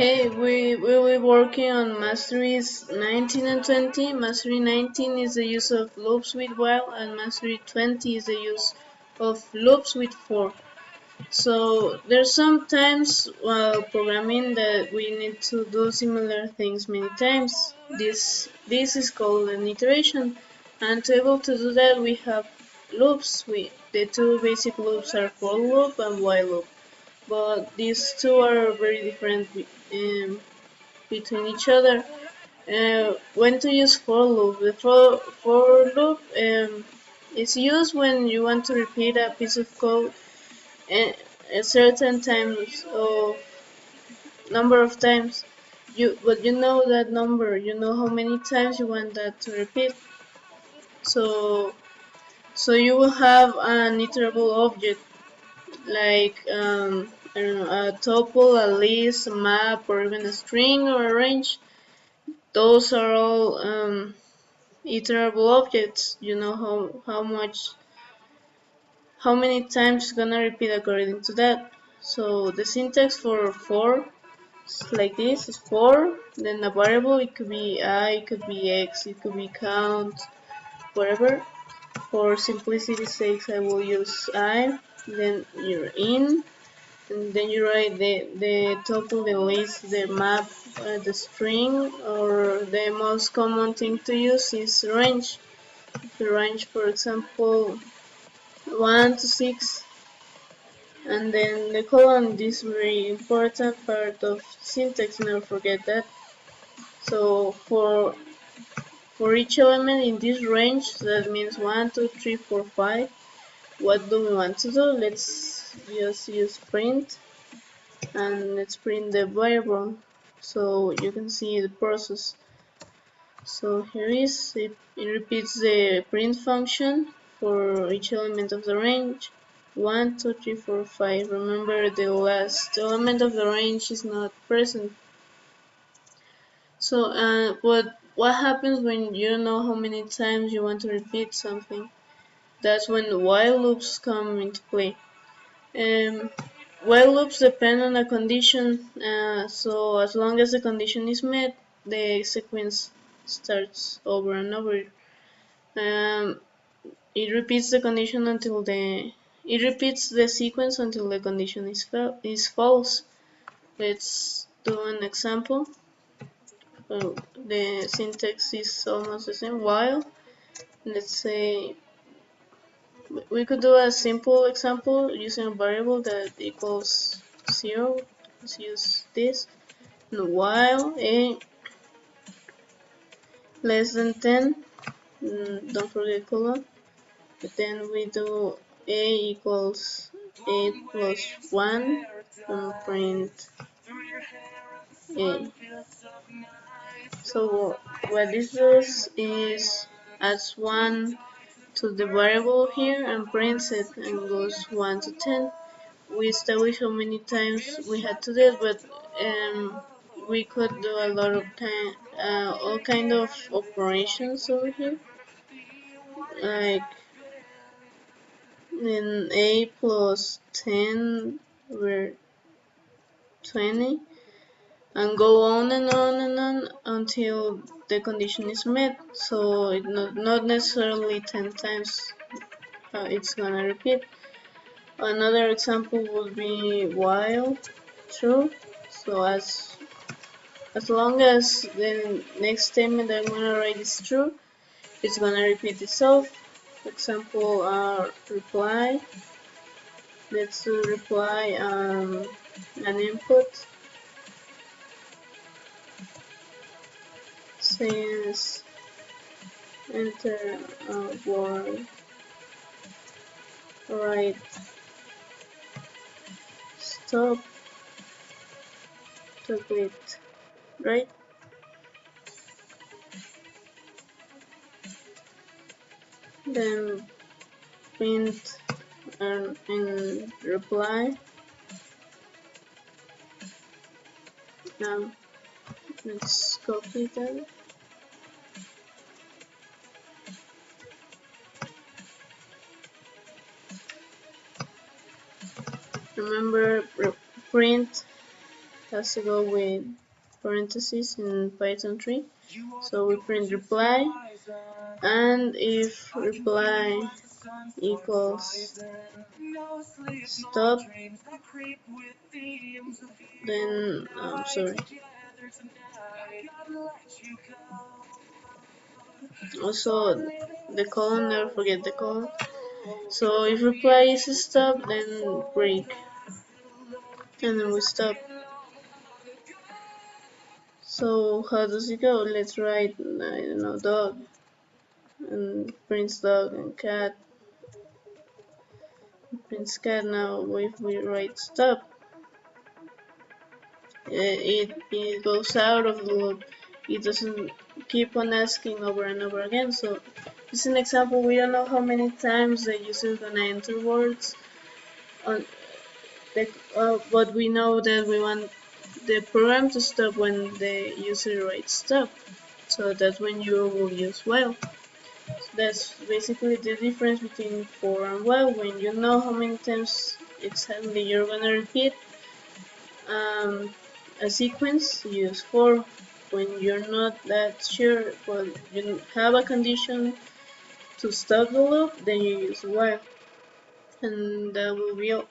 Hey, we will be working on Masteries 19 and 20. Mastery 19 is the use of loops with while, and Mastery 20 is the use of loops with for. So there's sometimes while programming that we need to do similar things many times. This is called an iteration, and to be able to do that we have loops. The two basic loops are for loop and while loop, but these two are very different between each other. When to use for loop? The for loop is used when you want to repeat a piece of code a certain times of number of times. But you know that number. You know how many times you want that to repeat. So so you will have an iterable object like I don't know, a tuple, a list, a map, or even a string or a range. Those are all iterable objects. You know how many times it's gonna repeat according to that. So the syntax for is like this: is for, then a variable. It could be I, it could be x, it could be count, whatever. For simplicity's sake, I will use I. Then you're in, and then you write the tuple, the list, the map, the string, or the most common thing to use is range. The range, for example, 1 to 6, and then the colon. This very important part of syntax, never forget that. So for each element in this range, that means 1 2 3 4 5, what do we want to do? Let's just use print, and let's print the variable so you can see the process. So here is it repeats the print function for each element of the range. 1 2 3 4 5. Remember, the last element of the range is not present. So what happens when you don't know how many times you want to repeat something? That's when the while loops come into play. Um, while loops depend on a condition, so as long as the condition is met, the sequence starts over and over. Um, it repeats the condition until it repeats the sequence until the condition is false. Let's do an example. The syntax is almost the same. While, let's say, we could do a simple example using a variable that equals 0. Let's use this. And while a less than 10, don't forget colon. But then we do a equals 8 plus 1 and print a. So what this does is adds 1 to the variable here and prints it and goes 1 to 10. We established how many times we had to do it, but we could do a lot of all kind of operations over here, like in a plus 10 were 20, and go on and on and on until the condition is met. So it not necessarily 10 times it's gonna repeat. Another example would be while true. So as long as the next statement that I'm gonna write is true, it's gonna repeat itself. For example, reply. Let's do reply an input since enter word right stop to quit, right? Then print in reply. Now let's copy that. Remember, print has to go with parentheses in Python 3. So we print reply, and if reply equals stop, then sorry. Also the colon, never forget the colon. So if reply is stop, then break, and then we stop. So how does it go? Let's write, I don't know, dog, and prints dog, and cat, prints cat. Now if we write stop, it goes out of the loop. It doesn't keep on asking over and over again. So this is an example. We don't know how many times the user is gonna enter words on the, but we know that we want the program to stop when the user writes stop. So that's when you will use while. So that's basically the difference between for and while. When you know how many times exactly you're gonna repeat a sequence, you use for. When you're not that sure, but you have a condition to stop the loop, then you use while, and that will be all.